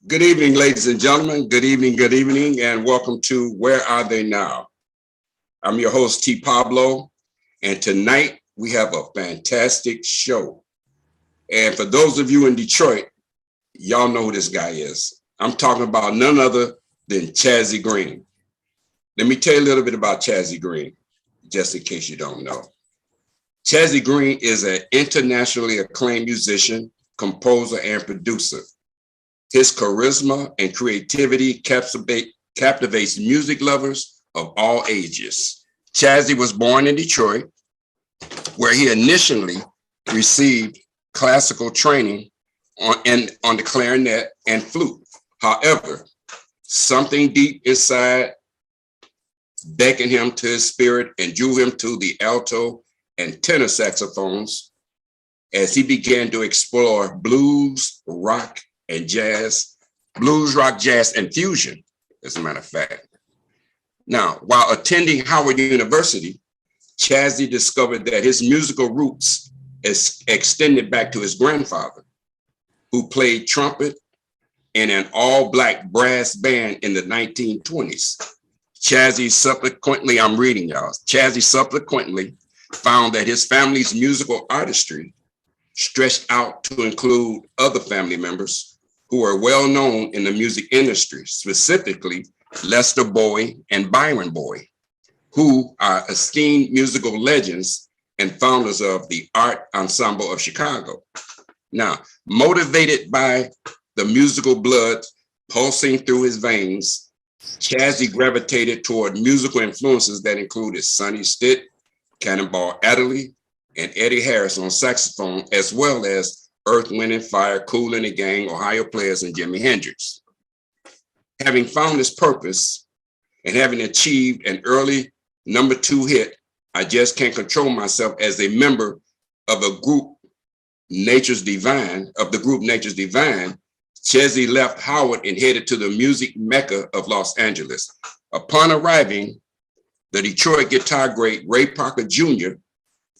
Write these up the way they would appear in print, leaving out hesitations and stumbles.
Good evening, ladies and gentlemen. Good evening, and welcome to Where Are They Now? I'm your host, T. Pablo, and tonight we have a fantastic show. And for those of you in Detroit, y'all know who this guy is. I'm talking about none other than Chazzy Green. Let me tell you a little bit about Chazzy Green, just in case you don't know. Chazzy Green is an internationally acclaimed musician, composer, and producer. His charisma and creativity captivates music lovers of all ages. Chazzy was born in Detroit, where he initially received classical training on the clarinet and flute. However, something deep inside beckoned him to his spirit and drew him to the alto and tenor saxophones as he began to explore blues, rock, and jazz, blues, rock, jazz, and fusion, as a matter of fact. Now, while attending Howard University, Chazzy discovered that his musical roots extended back to his grandfather, who played trumpet in an all-black brass band in the 1920s. Chazzy subsequently found that his family's musical artistry stretched out to include other family members who are well known in the music industry, specifically Lester Bowie and Byron Bowie, who are esteemed musical legends and founders of the Art Ensemble of Chicago. Now, motivated by the musical blood pulsing through his veins, Chazzy gravitated toward musical influences that included Sonny Stitt, Cannonball Adderley, and Eddie Harris on saxophone, as well as Earth, Wind and Fire, Kool and the Gang, Ohio Players, and Jimi Hendrix. Having found his purpose and having achieved an early #2 hit, I Just Can't Control Myself, as a member of the group Nature's Divine, Chazzy left Howard and headed to the music mecca of Los Angeles. Upon arriving, the Detroit guitar great Ray Parker Jr.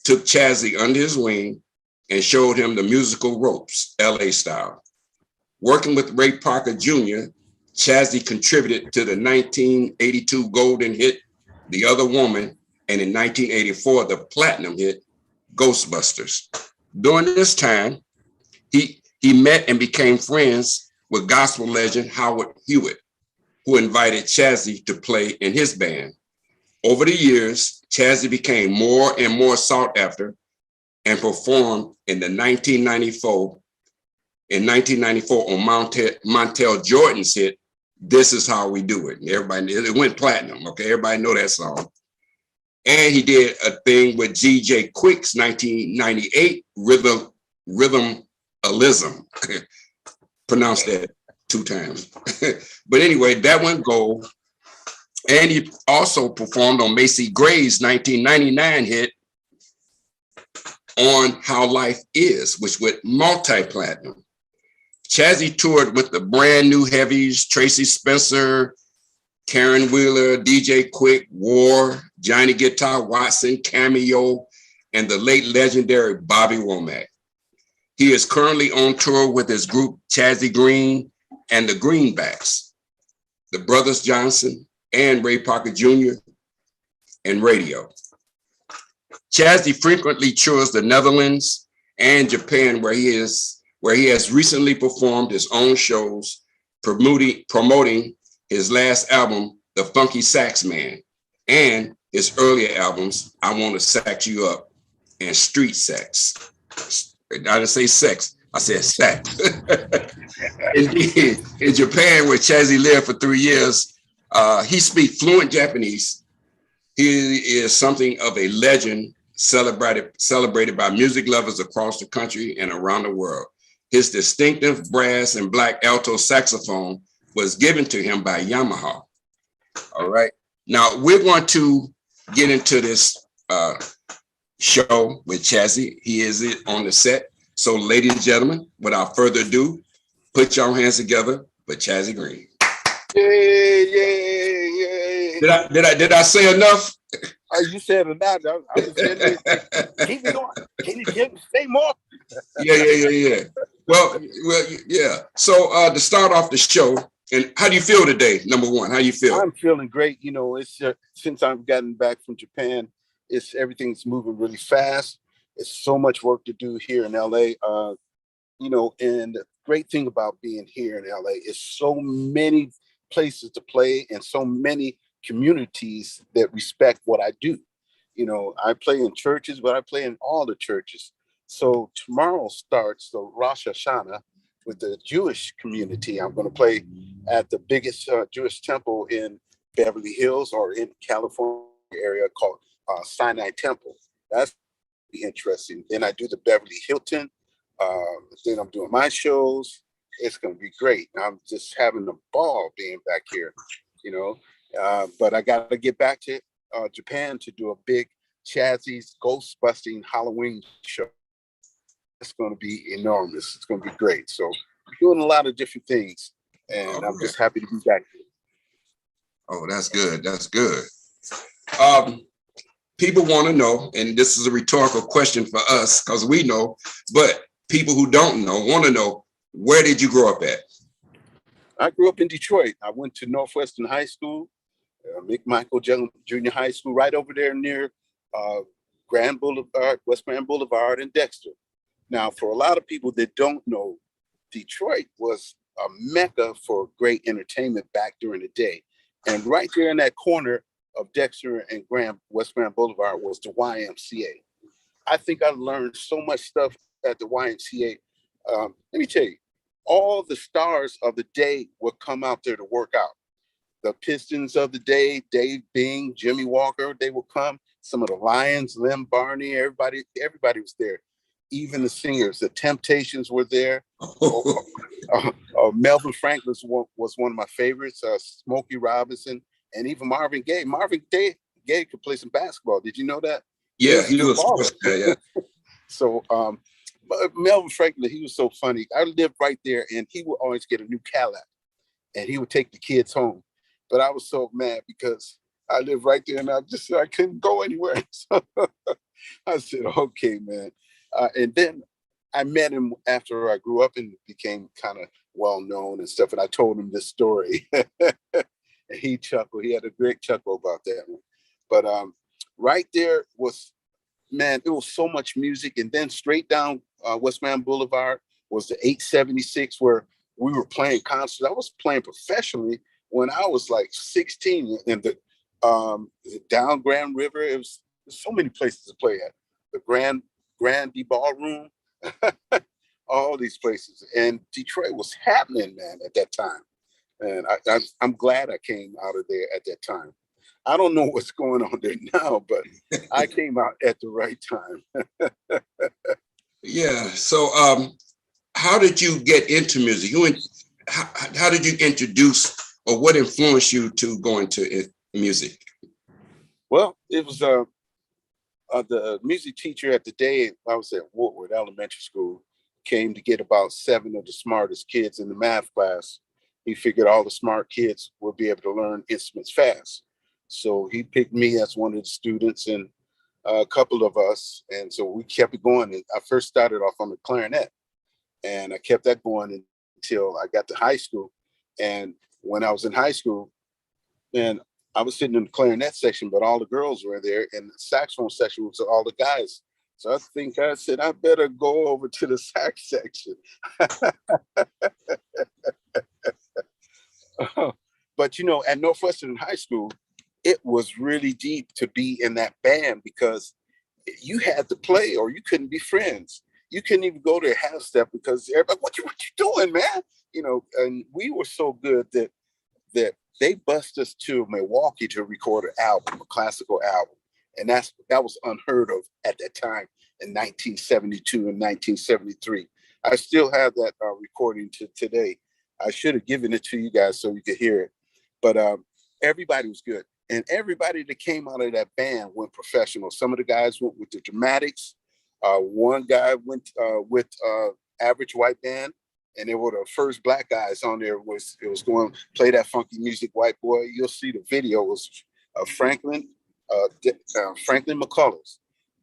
took Chazzy under his wing and showed him the musical ropes, LA style. Working with Ray Parker Jr., Chazzy contributed to the 1982 golden hit, The Other Woman, and in 1984, the platinum hit, Ghostbusters. During this time, he met and became friends with gospel legend Howard Hewitt, who invited Chazzy to play in his band. Over the years, Chazzy became more and more sought after and performed in 1994 on Montel Jordan's hit, This Is How We Do It. Everybody, it went platinum, okay? Everybody know that song. And he did a thing with DJ Quik's 1998 Rhythmalism. Pronounced that 2 times. But anyway, that went gold. And he also performed on Macy Gray's 1999 hit, On How Life Is, which went multi-platinum. Chazzy toured with the Brand New Heavies, Tracie Spencer, Caron Wheeler, DJ Quik, War, Johnny Guitar Watson, Cameo, and the late legendary Bobby Womack. He is currently on tour with his group Chazzy Green and the Greenbacks, the Brothers Johnson, and Ray Parker Jr., and Raydio. Chazzy frequently tours the Netherlands and Japan, where he has recently performed his own shows, promoting his last album, The Funky Sax Man, and his earlier albums, I Want to Sax You Up and Street Sex. I didn't say sex, I said sax. Indeed, in Japan, where Chazzy lived for 3 years, he speaks fluent Japanese. He is something of a legend, celebrated by music lovers across the country and around the world. His distinctive brass and black alto saxophone was given to him by Yamaha. All right. Now we're going to get into this show with Chazzy. He is on the set. So ladies and gentlemen, without further ado, put your hands together for Chazzy Green. Yeah. Did I say enough? You said enough. I was saying, keep going. Can you say more? Yeah. Yeah. So to start off the show, and how do you feel today? Number one, how you feel? I'm feeling great. You know, it's since I've gotten back from Japan, it's everything's moving really fast. It's so much work to do here in LA. You know, and the great thing about being here in LA is so many places to play and so many communities that respect what I do. You know, I play in churches, but I play in all the churches. So tomorrow starts the Rosh Hashanah with the Jewish community. I'm going to play at the biggest Jewish temple in Beverly Hills or in California area called Sinai Temple. That's interesting. Then I do the Beverly Hilton. Then I'm doing my shows. It's going to be great. I'm just having a ball being back here, you know. But I got to get back to Japan to do a big Chazzy's ghost busting Halloween show. It's going to be enormous. It's going to be great. So I'm doing a lot of different things, and I'm just happy to be back here. Oh, that's good. That's good. People want to know, and this is a rhetorical question for us because we know, but people who don't know want to know, where did you grow up at? I grew up in Detroit. I went to Northwestern High School, McMichael Junior High School, right over there near Grand Boulevard, West Grand Boulevard, and Dexter. Now, for a lot of people that don't know, Detroit was a mecca for great entertainment back during the day. And right there in that corner of Dexter and West Grand Boulevard was the YMCA. I think I learned so much stuff at the YMCA. Let me tell you, all the stars of the day would come out there to work out. The Pistons of the day, Dave Bing, Jimmy Walker, they would come. Some of the Lions, Lem Barney, everybody was there. Even the singers, the Temptations were there. Melvin Franklin was one of my favorites. Smokey Robinson, and even Marvin Gaye. Marvin Gaye could play some basketball. Did you know that? Yeah, he was. Yeah. So Melvin Franklin, he was so funny. I lived right there, and he would always get a new Cadillac, and he would take the kids home. But I was so mad because I lived right there, and I couldn't go anywhere. So I said, okay, man. And then I met him after I grew up and became kind of well known and stuff. And I told him this story, and he chuckled. He had a great chuckle about that one. But right there was, man, it was so much music. And then straight down Westman Boulevard was the 876 where we were playing concerts. I was playing professionally when I was like 16 in the down Grand River. There's so many places to play at. The Grand Ballroom, all these places. And Detroit was happening, man, at that time. And I'm glad I came out of there at that time. I don't know what's going on there now, but I came out at the right time. Yeah. So how did you get into music? How did you introduce, or what influenced you to go into music? Well, it was the music teacher at the day. I was at Woodward Elementary School, came to get about 7 of the smartest kids in the math class. He figured all the smart kids would be able to learn instruments fast. So he picked me as one of the students and a couple of us. And so we kept it going. And I first started off on the clarinet, and I kept that going until I got to high school. And when I was in high school, and I was sitting in the clarinet section, but all the girls were there, and the saxophone section was all the guys. So I think I said, I better go over to the sax section. But, you know, at Northwestern High School, it was really deep to be in that band because you had to play or you couldn't be friends. You couldn't even go to a half step because everybody, what you doing, man? You know, and we were so good that they bust us to Milwaukee to record an album, a classical album. And that was unheard of at that time in 1972 and 1973. I still have that recording to today. I should have given it to you guys so you could hear it. But everybody was good. And everybody that came out of that band went professional. Some of the guys went with the Dramatics. One guy went with Average White Band. And they were the first black guys on there. It was going play that funky music, white boy. You'll see the video. It was Franklin McCullers.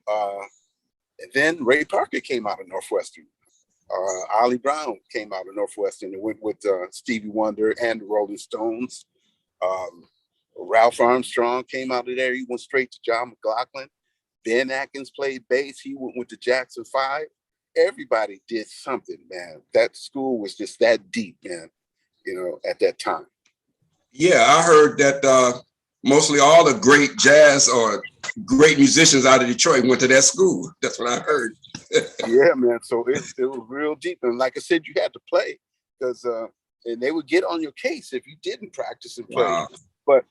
And then Ray Parker came out of Northwestern. Ollie Brown came out of Northwestern and went with Stevie Wonder and the Rolling Stones. Ralph Armstrong came out of there. He went straight to John McLaughlin. Ben Atkins played bass. He went with the Jackson 5. Everybody did something, man. That school was just that deep, man, at that time. Yeah, I heard that mostly all the great jazz or great musicians out of Detroit went to that school. That's what I heard. Yeah, man. So it was real deep. And like I said, you had to play because and they would get on your case if you didn't practice and play. Wow. But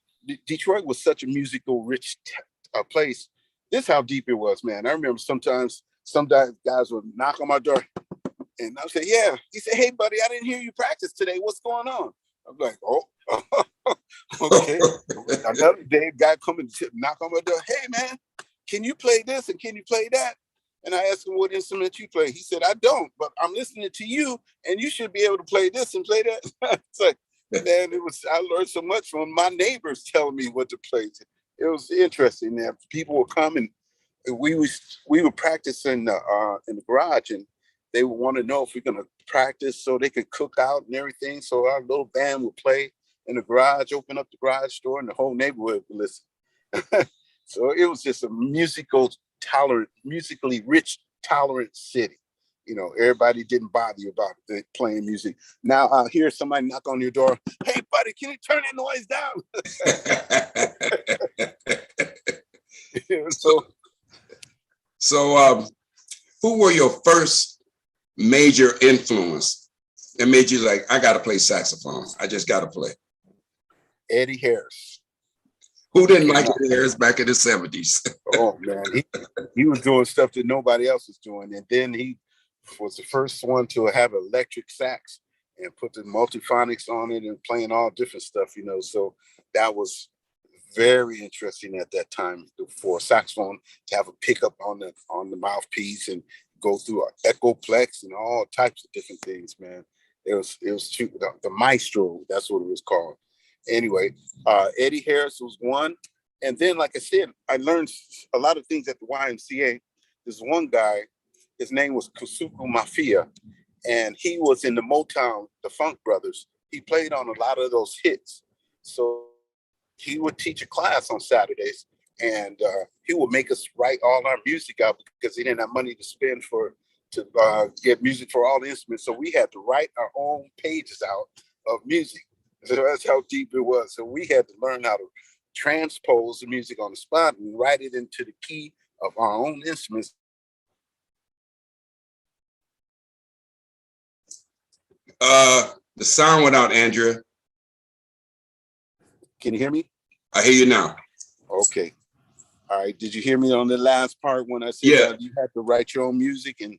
Detroit was such a musical rich place. This is how deep it was, man. I remember sometimes some guys would knock on my door and I would say, yeah. He said, hey, buddy, I didn't hear you practice today. What's going on? I'm like, oh, okay. Another day, a guy come and knock on my door. Hey, man, can you play this and can you play that? And I asked him what instrument you play. He said, I don't, but I'm listening to you and you should be able to play this and play that. It's like, man, I learned so much from my neighbors telling me what to play. It was interesting that people would come and we would practice in the garage, and they would want to know if we're going to practice so they could cook out and everything. So our little band would play in the garage, open up the garage door, and the whole neighborhood would listen. So it was just a musically rich, tolerant city. Everybody didn't bother you about playing music. Now I hear somebody knock on your door. Hey, buddy, can you turn that noise down? So, who were your first major influence that made you like, I got to play saxophone. I just got to play? Eddie Harris. Who didn't like Eddie Harris back in the 70s? Oh, man. He was doing stuff that nobody else was doing. And then he was the first one to have electric sax and put the multiphonics on it and playing all different stuff, So that was very interesting at that time for a saxophone to have a pickup on the mouthpiece and go through an echoplex and all types of different things, man. It was the maestro, that's what it was called. Anyway, Eddie Harris was one. And then, like I said, I learned a lot of things at the YMCA. This one guy, his name was Kusuku Mafia, and he was in the Motown, the Funk Brothers. He played on a lot of those hits. So he would teach a class on Saturdays, and he would make us write all our music out because he didn't have money to spend to get music for all the instruments. So we had to write our own pages out of music. So that's how deep it was. So we had to learn how to transpose the music on the spot and write it into the key of our own instruments. The sound went out, Andrea. Can you hear me? I hear you now. Okay. All right. Did you hear me on the last part when I said you had to write your own music and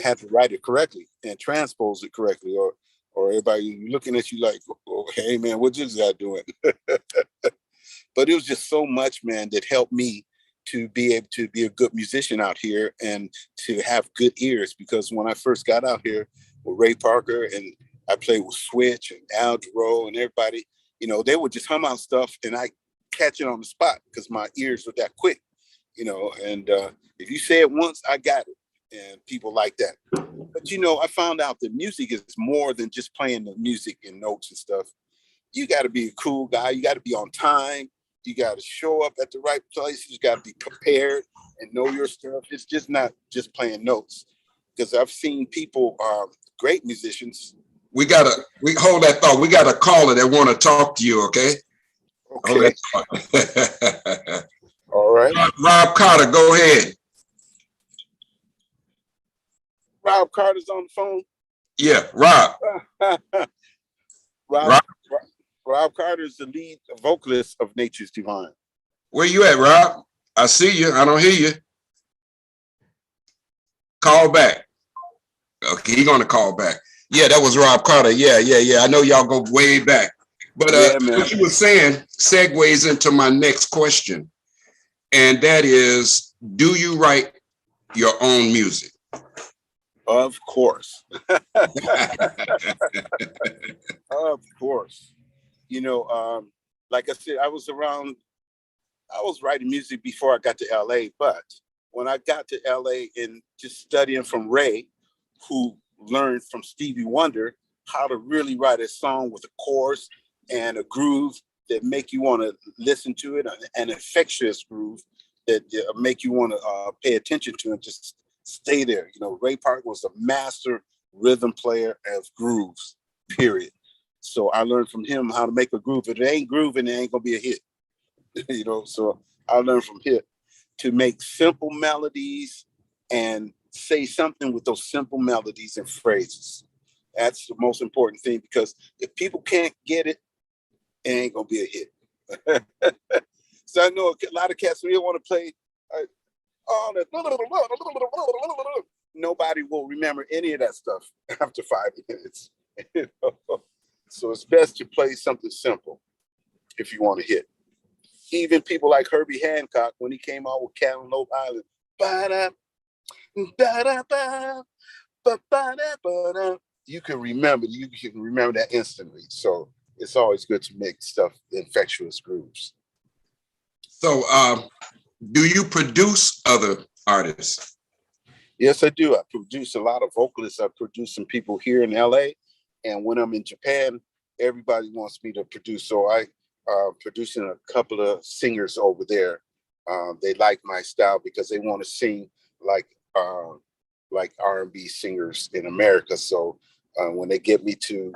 had to write it correctly and transpose it correctly, or everybody looking at you like, oh, hey man, what this guy doing? But it was just so much, man, that helped me to be able to be a good musician out here and to have good ears. Because when I first got out here with Ray Parker and I played with Switch and Al Jarreau and everybody, they would just hum out stuff and I catch it on the spot because my ears were that quick, and if you say it once, I got it. And people like that. But, I found out that music is more than just playing the music and notes and stuff. You got to be a cool guy. You got to be on time. You got to show up at the right place. You got to be prepared and know your stuff. It's just not just playing notes. Because I've seen people, great musicians. We hold that thought. We got a caller that want to talk to you, okay? Okay. All right. Rob Carter, go ahead. Rob Carter's on the phone? Yeah, Rob. Rob Carter is the lead vocalist of Nature's Divine. Where you at, Rob? I see you. I don't hear you. Call back. Okay, he's gonna call back. Yeah, that was Rob Carter. Yeah. I know y'all go way back. But what you were saying segues into my next question. And that is, do you write your own music? Of course. Of course. Like I said, I was writing music before I got to LA, but when I got to LA and just studying from Ray, who learned from Stevie Wonder how to really write a song with a chorus and a groove that make you want to listen to it, an infectious groove that make you want to pay attention to and just stay there. You know, Ray Parker was a master rhythm player of grooves, period. So I learned from him how to make a groove. If it ain't grooving, it ain't gonna be a hit. You know, so I learned from him to make simple melodies and say something with those simple melodies and phrases. That's the most important thing, because if people can't get it, it ain't gonna be a hit. So I know a lot of cats really want to play all that. Nobody will remember any of that stuff after 5 minutes. You know? So it's best to play something simple if you want to hit. Even people like Herbie Hancock, when he came out with Cantaloupe Island, ba-da, ba-da, ba, ba-da, ba-da, you can remember that instantly. So it's always good to make stuff infectious grooves. So do you produce other artists? Yes, I do. I produce a lot of vocalists. I produce some people here in LA. And when I'm in Japan, everybody wants me to produce. So I producing a couple of singers over there. They like my style because they want to sing like R&B singers in America. So when they get me to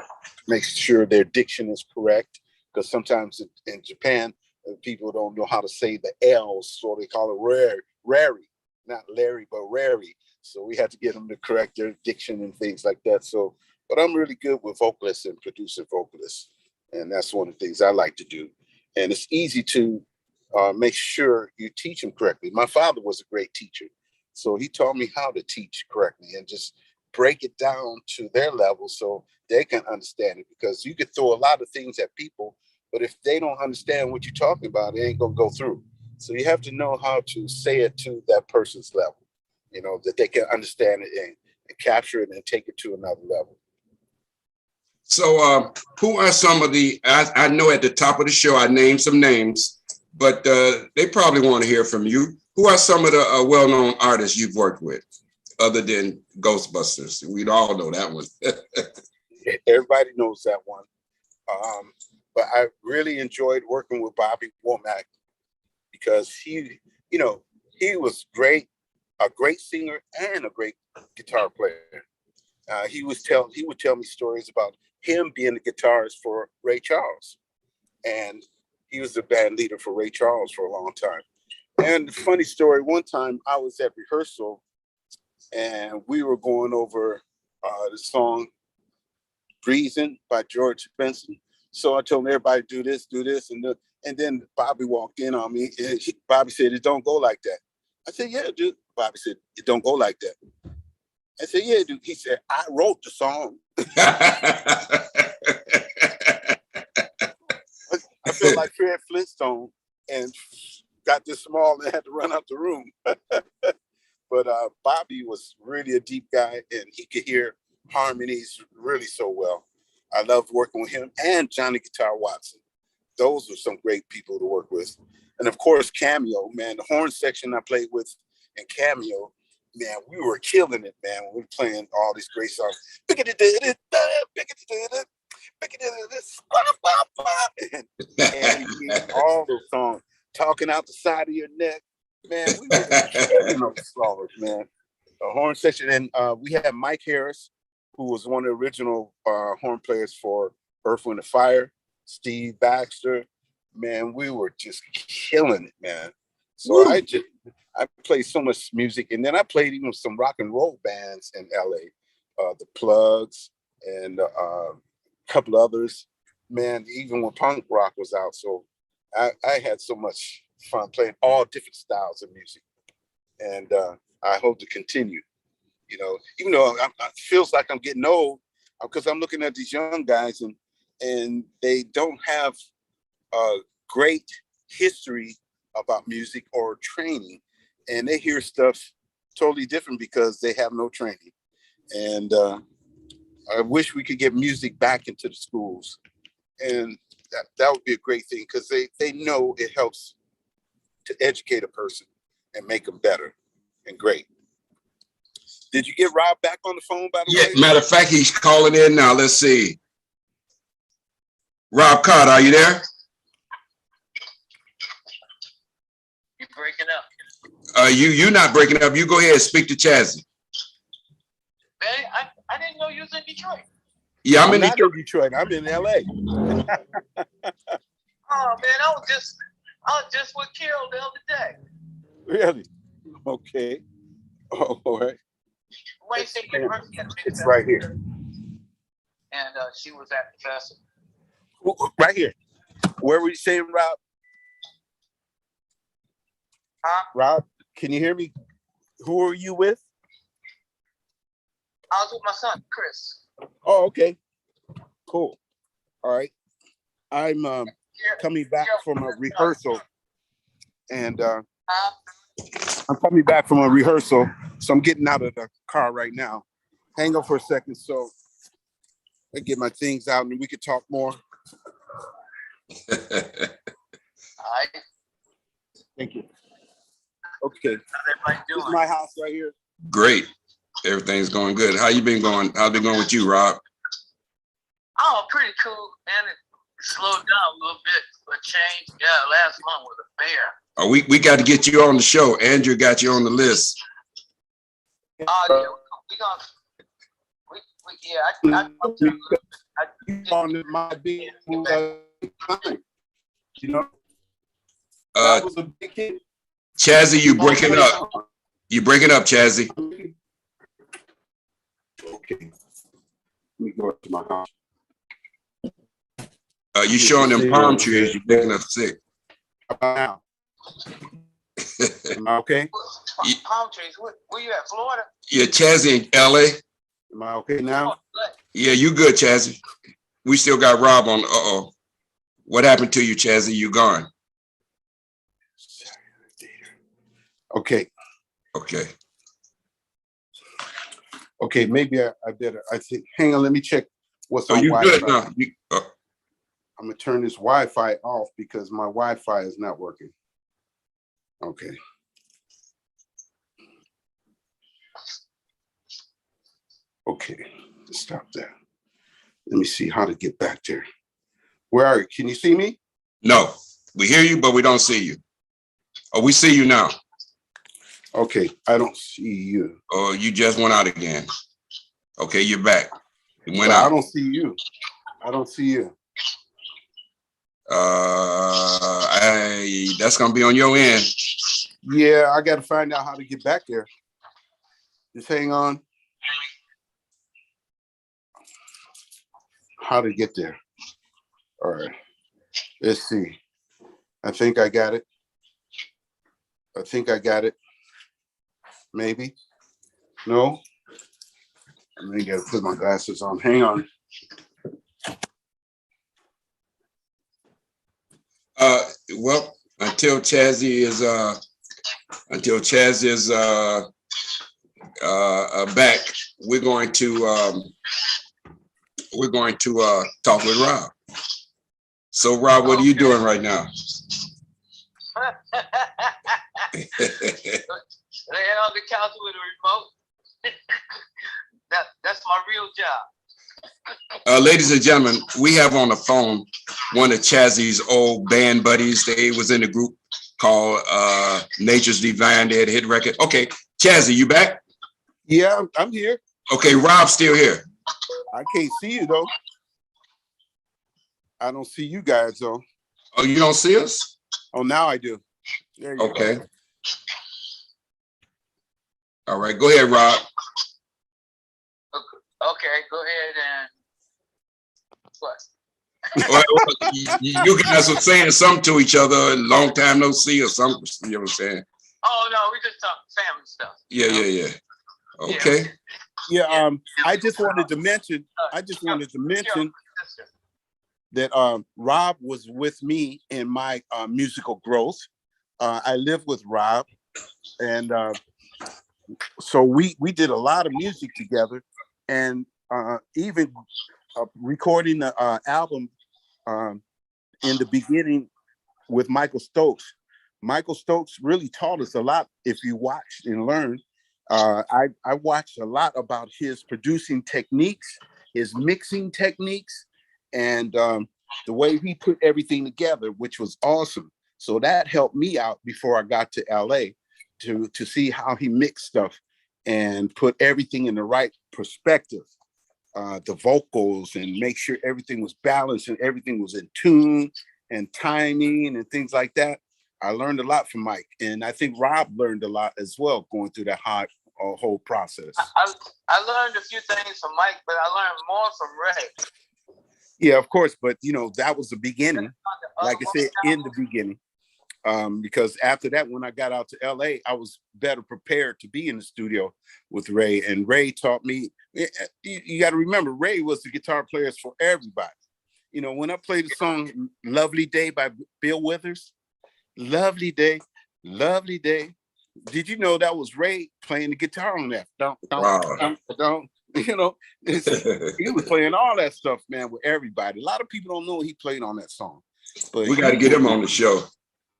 make sure their diction is correct, because sometimes in Japan, people don't know how to say the L's, so they call it rari, not Larry, but rari. So we had to get them to correct their diction and things like that. So, but I'm really good with vocalists and producing vocalists. And that's one of the things I like to do. And it's easy to make sure you teach them correctly. My father was a great teacher. So he taught me how to teach correctly and just break it down to their level so they can understand it. Because you could throw a lot of things at people, but if they don't understand what you're talking about, it ain't gonna go through. So you have to know how to say it to that person's level, you know, that they can understand it and capture it and take it to another level. So who are some of I know at the top of the show, I named some names, but they probably want to hear from you. Who are some of the well-known artists you've worked with, other than Ghostbusters? We'd all know that one. Everybody knows that one. But I really enjoyed working with Bobby Womack because he was a great singer and a great guitar player. He would tell me stories about him being the guitarist for Ray Charles, and he was the band leader for Ray Charles for a long time. And funny story, one time I was at rehearsal and we were going over the song Breezing by Detroit Chazzy. So I told everybody, do this, and then Bobby walked in on me. And Bobby said, "It don't go like that." I said, "Yeah, dude." Bobby said, "It don't go like that." I said, "Yeah, dude." He said, "I wrote the song." I felt like Fred Flintstone and got this small and had to run out the room. But Bobby was really a deep guy, and he could hear harmonies really so well. I loved working with him and Johnny Guitar Watson. Those were some great people to work with. And of course, Cameo, man, the horn section I played with in Cameo, man, we were killing it, man. We were playing all these great songs. And all those songs, talking out the side of your neck, man, we were killing those songs, man. The horn section, and we had Mike Harris, who was one of the original horn players for Earth, Wind, and Fire. Steve Baxter, man, we were just killing it, man. So Woo. I played so much music, and then I played even some rock and roll bands in LA, the Plugs and a couple others. Man, even when punk rock was out, so I had so much fun playing all different styles of music, and I hope to continue. You know, even though it feels like I'm getting old, because I'm looking at these young guys and they don't have a great history about music or training, and they hear stuff totally different because they have no training. And I wish we could get music back into the schools, and that would be a great thing, because they know it helps to educate a person and make them better and great. Did you get Rob back on the phone, by the way? Yeah, matter of fact, he's calling in now. Let's see. Rob Carter, are you there? You're breaking up. You're not breaking up. You go ahead and speak to Chazzy. Man, I didn't know you was in Detroit. Yeah, I'm not in Detroit. I'm in LA. Oh man, I was just with Carol the other day. Really? Okay. Oh, all right. Wayne State University had a big It's festival, right here. and she was at the festival. Right here. Where were you saying, Rob? Huh? Rob, can you hear me? Who are you with? I was with my son, Chris. Oh, okay. Cool. All right. I'm coming back from a rehearsal, and I'm coming back from a rehearsal, so I'm getting out of the car right now. Hang on for a second, so I get my things out, and we could talk more. All right. Thank you. Okay. How's everybody This doing? is my house right here. Great. Everything's going good. How you been going? How's it been going with you, Rob? Oh, pretty cool, man. It slowed down a little bit, but changed. Yeah, last month was a bear. Oh, we got to get you on the show. Andrew got you on the list. Oh yeah, On my big, you know, that was a big hit. Chazzy, you breaking up. You breaking up, Chazzy. Okay. Let me go to my house. You showing them palm trees. You're making us sick. Now. Am I okay? Palm trees. Where you at, Florida? Yeah, Chazzy in LA. Am I okay now? Yeah, you good, Chazzy. We still got Rob on. Uh-oh. What happened to you, Chazzy? You gone. Okay. Okay. Okay, maybe I better. I think. Hang on, let me check what's on you Wi-Fi. good now? I'm gonna turn this Wi-Fi off because my Wi-Fi is not working. Okay. Okay, stop that. Let me see how to get back there. Where are you? Can you see me? No, we hear you, but we don't see you. Oh, we see you now. Okay, I don't see you. Oh, you just went out again. Okay, you're back. You went out. I don't see you. I don't see you. That's gonna be on your end. Yeah, I got to find out how to get back there. Just hang on. How to get there. All right. Let's see. I think I got it. I think I got it. Maybe. No. I got to put my glasses on. Hang on. Well, until Chazzy is back, we're going to talk with Rob. So Rob, what are you doing right now? Laying on the couch with a remote. That's my real job. Ladies and gentlemen, we have on the phone one of Chazzy's old band buddies. They was in a group called Nature's Divine. They had a hit record. Okay, Chazzy, you back? Yeah, I'm here. Okay, Rob's still here. I can't see you though. I don't see you guys though. Oh, you don't see us? Oh, now I do. There you Okay. go. All right, go ahead, Rob. Okay, go ahead and what? Well, you guys were saying something to each other, long time no see or something, you know what I'm saying? Oh no, we just talking family stuff. Yeah. Okay. Yeah, I just wanted to mention that Rob was with me in my musical growth. I lived with Rob, and so we did a lot of music together, and even recording the album in the beginning with Michael Stokes. Michael Stokes really taught us a lot if you watched and learned. I watched a lot about his producing techniques, his mixing techniques, and the way he put everything together, which was awesome. So that helped me out before I got to LA to see how he mixed stuff and put everything in the right perspective, the vocals, and make sure everything was balanced and everything was in tune and timing and things like that. I learned a lot from Mike, and I think Rob learned a lot as well going through that whole process. I learned a few things from Mike, but I learned more from Ray. Yeah, of course, but that was the beginning. Like I said, in the beginning. Because after that, when I got out to LA, I was better prepared to be in the studio with Ray. And Ray taught me, you got to remember, Ray was the guitar player for everybody. When I played the song Lovely Day by Bill Withers, Lovely Day, Lovely Day. Did you know that was Ray playing the guitar on that? Wow. He was playing all that stuff, man, with everybody. A lot of people don't know he played on that song. But we got to get him on the show.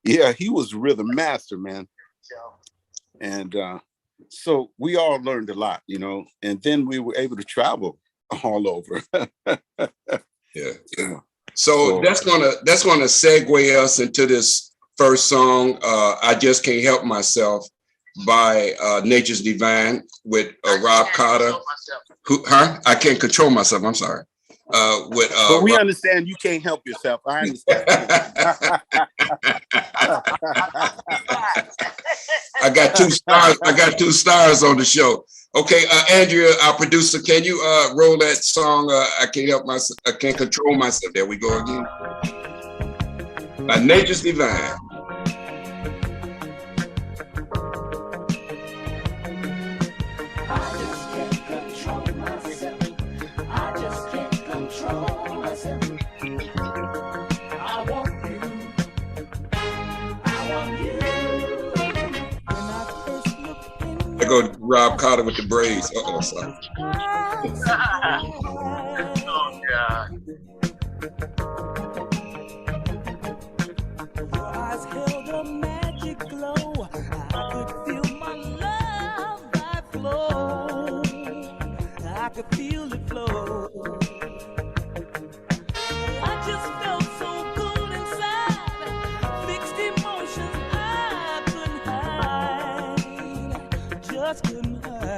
Yeah, he was a rhythm master, man. And so we all learned a lot, and then we were able to travel all over. Yeah. So that's gonna segue us into this first song, I Just Can't Help Myself by Nature's Divine with Rob Carter. I can't control myself. I'm sorry. But we understand you can't help yourself. I understand. I got 2 stars. I got 2 stars on the show. Okay, Andrea, our producer, can you roll that song? I can't help myself. I can't control myself. There we go again. By Nature's Divine. There go Rob Carter with the braids. Sorry. Oh, God. Your eyes held a magic glow. I could feel my love that flow. I could feel it flow. I just felt so good inside. Fixed emotions I couldn't hide. Just couldn't hide.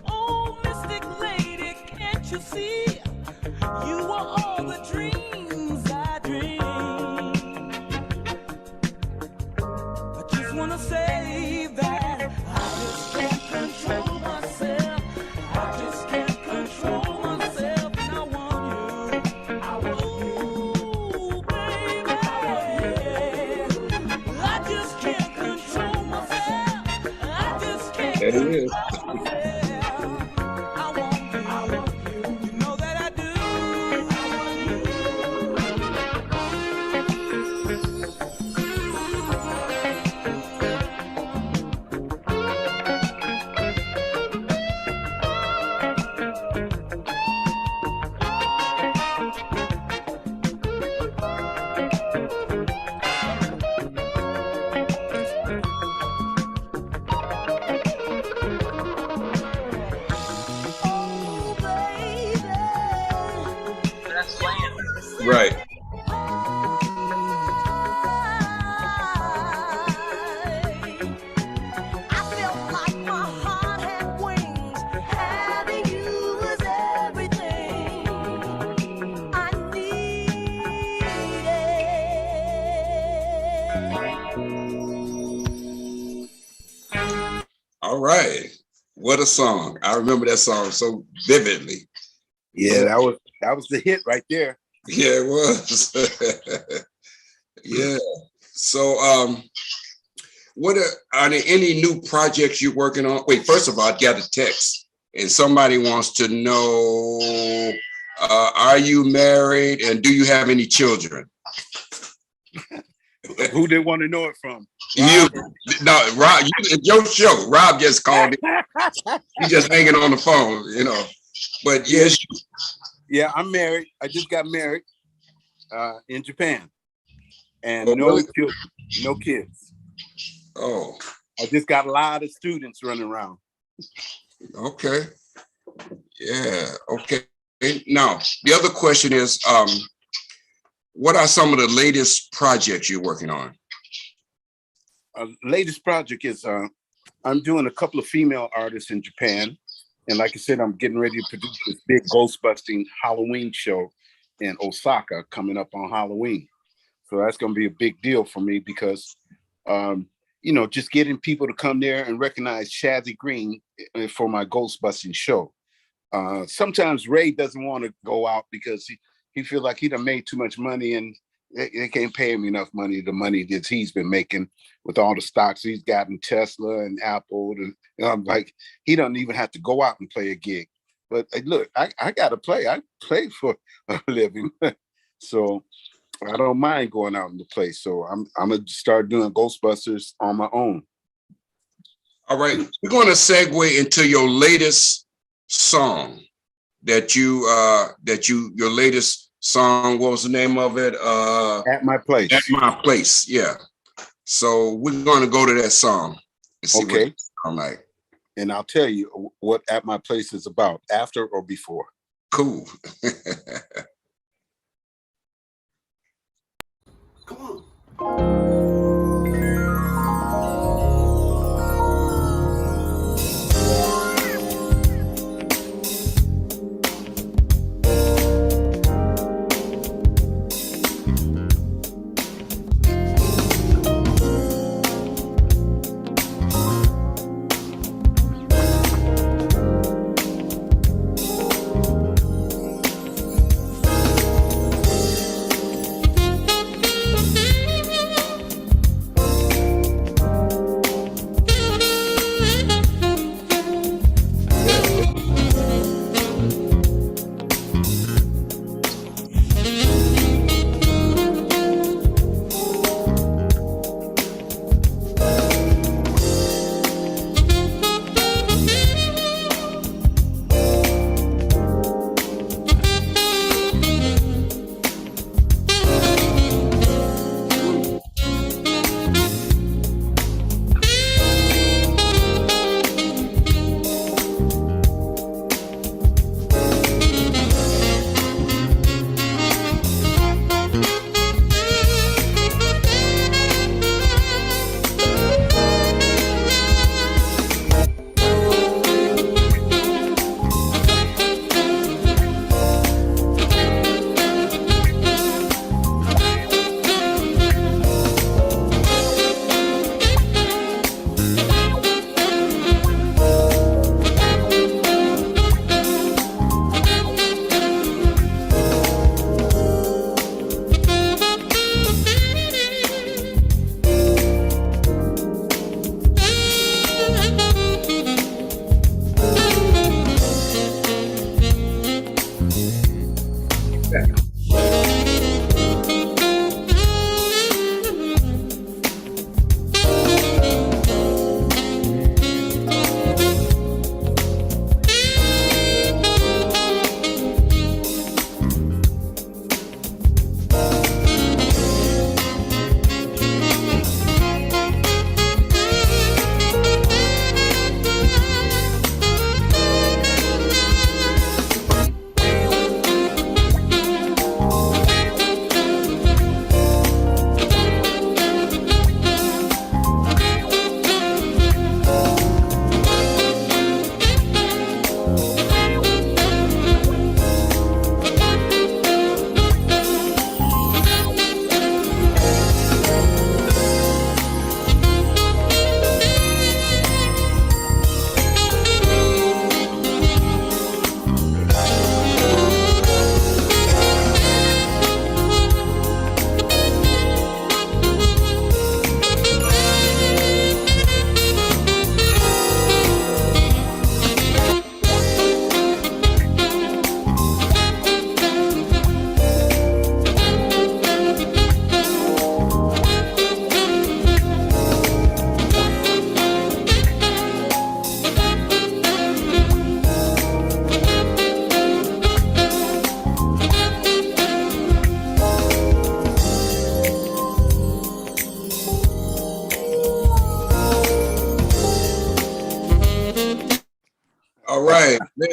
Oh, mystic lady, can't you see? You were all the dreams I dreamed. I just wanna say that I just can't control myself. I just can't control myself. And I want you. I want you, baby. I just can't control myself. I just can't There it is. control myself. I want you. I want you. You know that I do. Oh, baby. That's land. Right. I felt like my heart had wings. Having you was everything I needed. All right. What a song. I remember that song so vividly. Yeah, that was the hit right there. Yeah, it was. Yeah. So what are there any new projects you're working on? Wait, first of all, I got a text and somebody wants to know, are you married and do you have any children? Who they want to know it from? You, no, Rob, it's your show. Rob just called it. He's just hanging on the phone, But yes, Yeah, I'm married. I just got married in Japan. And Oh, no really? children, no kids. oh, I just got a lot of students running around. Okay. Yeah. Okay. Now, the other question is, what are some of the latest projects you're working on? Latest project is I'm doing a couple of female artists in Japan. And like I said, I'm getting ready to produce this big ghost-busting Halloween show in Osaka coming up on Halloween. So that's going to be a big deal for me because, you know, just getting people to come there and recognize Chazzy Green for my ghost-busting show. Sometimes Ray doesn't want to go out because he feels like he done made too much money and they can't pay him enough money, the money that he's been making with all the stocks he's got in Tesla and Apple. And I'm like, he doesn't even have to go out and play a gig. But look, I got to play. I play for a living. So I don't mind going out and to play. So I'm going to start doing Ghostbusters on my own. All right. We're going to segue into your latest song that your latest song, what was the name of it? At My Place. At My Place, yeah. So we're going to go to that song and see what it sounds like. And I'll tell you what At My Place is about, after or before. Cool. Come on.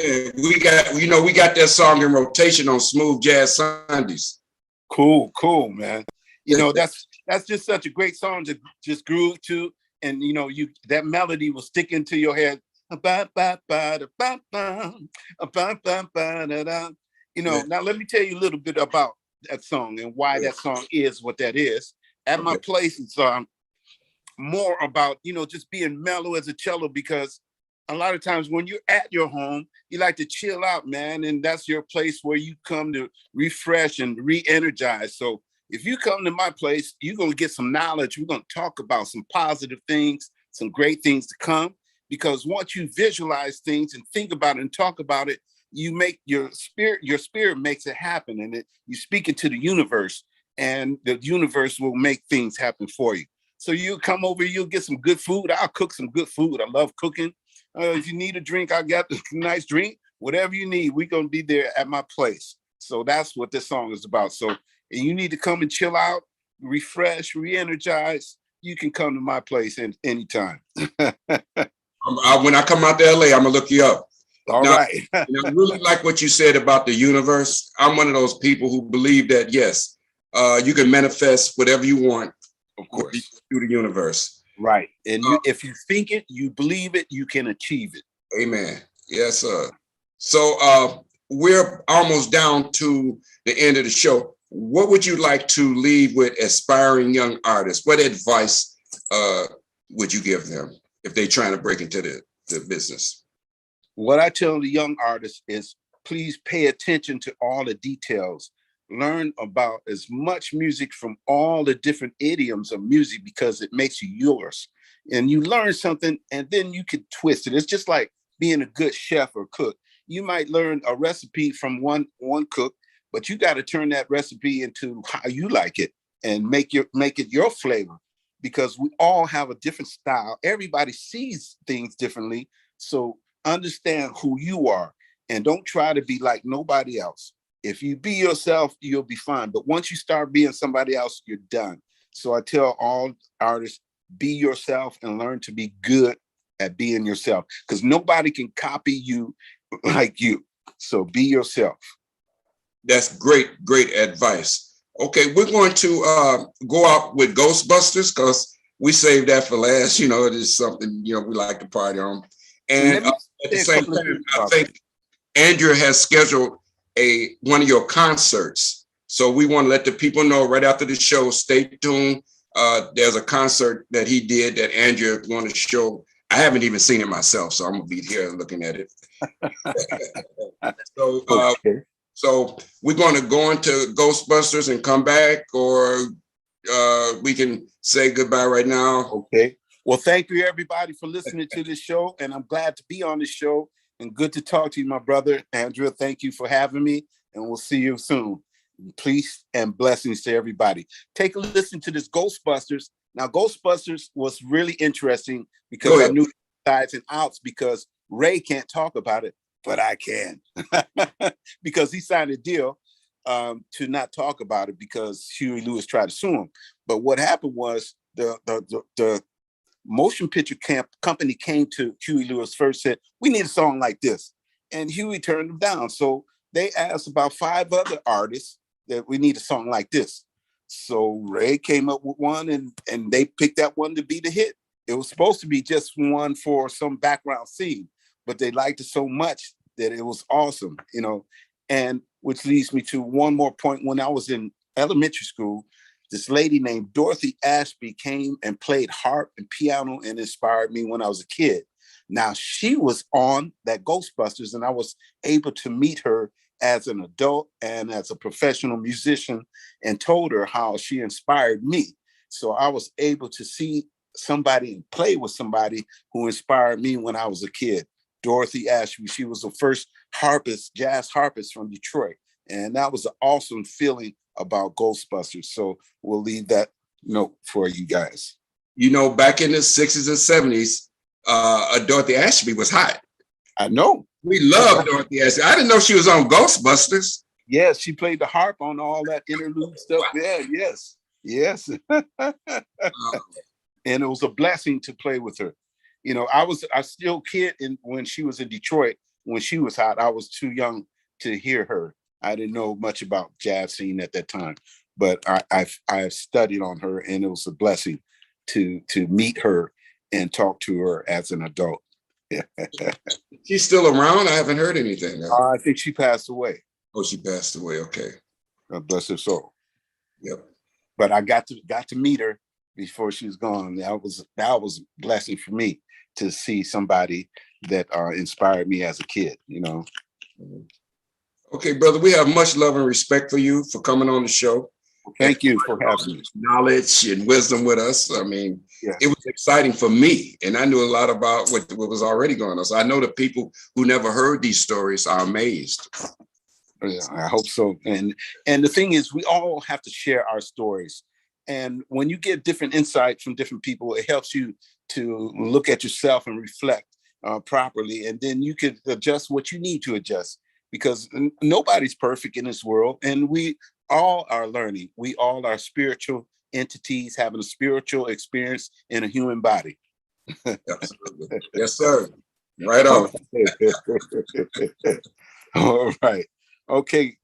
Yeah, we got that song in rotation on Smooth Jazz Sundays. Cool, man. That's just such a great song to just groove to, and that melody will stick into your head. Now let me tell you a little bit about that song and why that song is what that is. At my place, it's more about just being mellow as a cello, because a lot of times when you're at your home, you like to chill out, man, and that's your place where you come to refresh and re-energize. So if you come to my place, you're going to get some knowledge. We're going to talk about some positive things, some great things to come, because once you visualize things and think about it and talk about it, you make your spirit makes it happen, and you speak it to the universe, and the universe will make things happen for you. So you come over, you'll get some good food. I'll cook some good food. I love cooking. If you need a drink, I got a nice drink. Whatever you need, we're going to be there at my place. So that's what this song is about. So you need to come and chill out, refresh, re-energize. You can come to my place anytime. When I come out to LA, I'm going to look you up. All right. I really like what you said about the universe. I'm one of those people who believe that, yes, you can manifest whatever you want, of course, through the universe. Right. And if you think it, you believe it, you can achieve it. Amen. Yes, sir. So we're almost down to the end of the show. What would you like to leave with aspiring young artists? What advice would you give them if they're trying to break into the business? What I tell the young artists is, please pay attention to all the details. Learn about as much music from all the different idioms of music, because it makes you yours. And you learn something and then you can twist it. It's just like being a good chef or cook. You might learn a recipe from one cook, but you got to turn that recipe into how you like it and make it your flavor, because we all have a different style. Everybody sees things differently. So understand who you are and don't try to be like nobody else. If you be yourself, you'll be fine. But once you start being somebody else, you're done. So I tell all artists, be yourself and learn to be good at being yourself, because nobody can copy you like you. So be yourself. That's great advice. Okay, we're going to go out with Ghostbusters, because we saved that for last. It is something, we like to party on. And at the same time, I think Andrea has scheduled one of your concerts. So we want to let the people know right after the show, stay tuned. There's a concert that he did that Andrea going to show. I haven't even seen it myself, so I'm gonna be here looking at it. So we're going to go into Ghostbusters and come back, or we can say goodbye right now. Okay. Well, thank you everybody for listening to this show, and I'm glad to be on this show. And good to talk to you, my brother. Andrea, thank you for having me, and we'll see you soon. Peace and blessings to everybody. Take a listen to this Ghostbusters. Now, Ghostbusters was really interesting because I knew sides and outs, because Ray can't talk about it, but I can. Because he signed a deal to not talk about it because Huey Lewis tried to sue him. But what happened was the motion picture company came to Huey Lewis first, said, we need a song like this. And Huey turned them down. So they asked about 5 other artists that we need a song like this. So Ray came up with one, and they picked that one to be the hit. It was supposed to be just one for some background scene, but they liked it so much that it was awesome, and which leads me to one more point. When I was in elementary school, this lady named Dorothy Ashby came and played harp and piano and inspired me when I was a kid. Now, she was on that Ghostbusters, and I was able to meet her as an adult and as a professional musician, and told her how she inspired me. So I was able to see somebody and play with somebody who inspired me when I was a kid. Dorothy Ashby, she was the first jazz harpist from Detroit. And that was an awesome feeling about Ghostbusters. So we'll leave that note for you guys. Back in the 60s and 70s, Dorothy Ashby was hot. I know. We loved Dorothy Ashby. I didn't know she was on Ghostbusters. Yes, she played the harp on all that interlude stuff. Wow. Yeah, yes. And it was a blessing to play with her. I was still kid when she was in Detroit. when she was hot. I was too young to hear her. I didn't know much about jazz scene at that time, but I studied on her, and it was a blessing to meet her and talk to her as an adult. She's still around? I haven't heard anything. I think she passed away. Oh, she passed away. Okay. God bless her soul. Yep. But I got to meet her before she was gone. That was a blessing for me to see somebody that inspired me as a kid, you know. Okay, brother, we have much love and respect for you for coming on the show. Thank you for having me. Knowledge and wisdom with us. I mean, yes. It was exciting for me, and I knew a lot about what was already going on. So I know the people who never heard these stories are amazed. Yeah, I hope so. And the thing is, we all have to share our stories. And when you get different insights from different people, it helps you to look at yourself and reflect properly. And then you could adjust what you need to adjust, because nobody's perfect in this world. And we all are learning. We all are spiritual entities having a spiritual experience in a human body. Absolutely. Yes, sir. Right on. All right. Okay.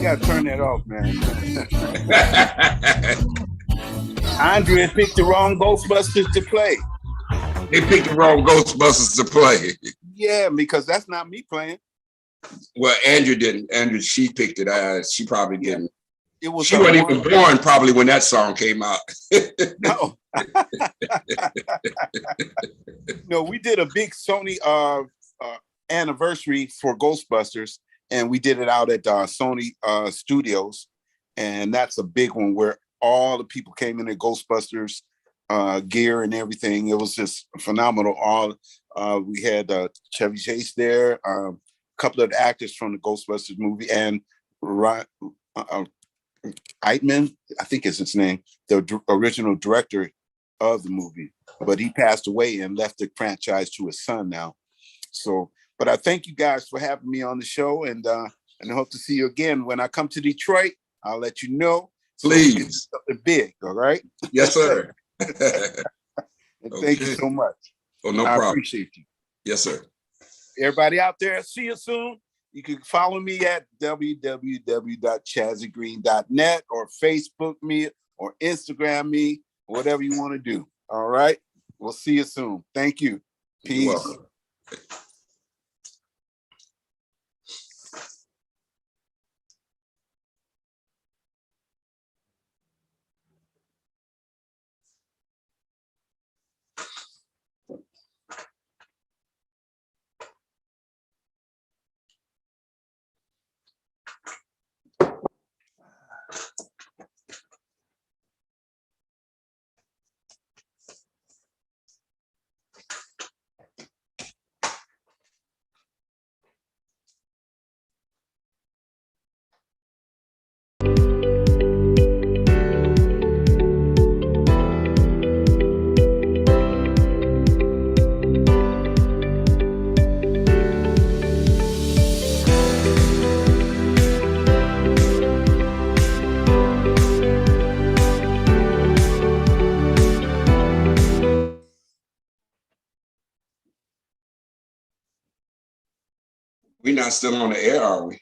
You gotta turn that off, man. Andrea picked the wrong Ghostbusters to play. They picked the wrong Ghostbusters to play. Yeah, because that's not me playing. Well, Andrew didn't. Andrew, she picked it. She probably didn't. It was she wasn't even born probably when that song came out. No. No, we did a big Sony anniversary for Ghostbusters, and we did it out at Sony Studios, and that's a big one where all the people came in their Ghostbusters gear and everything. It was just phenomenal. We had Chevy Chase there, a couple of the actors from the Ghostbusters movie, and Eitman, I think is his name, the original director of the movie, but he passed away and left the franchise to his son now. So, but I thank you guys for having me on the show, and I hope to see you again when I come to Detroit. I'll let you know. Please. So something big, all right? Yes, sir. Thank you so much. Oh, no problem. I appreciate you. Yes, sir. Everybody out there, see you soon. You can follow me at www.chazzygreen.net or Facebook me or Instagram me, whatever you want to do. All right. We'll see you soon. Thank you. Peace. You're welcome. We're not still on the air, are we?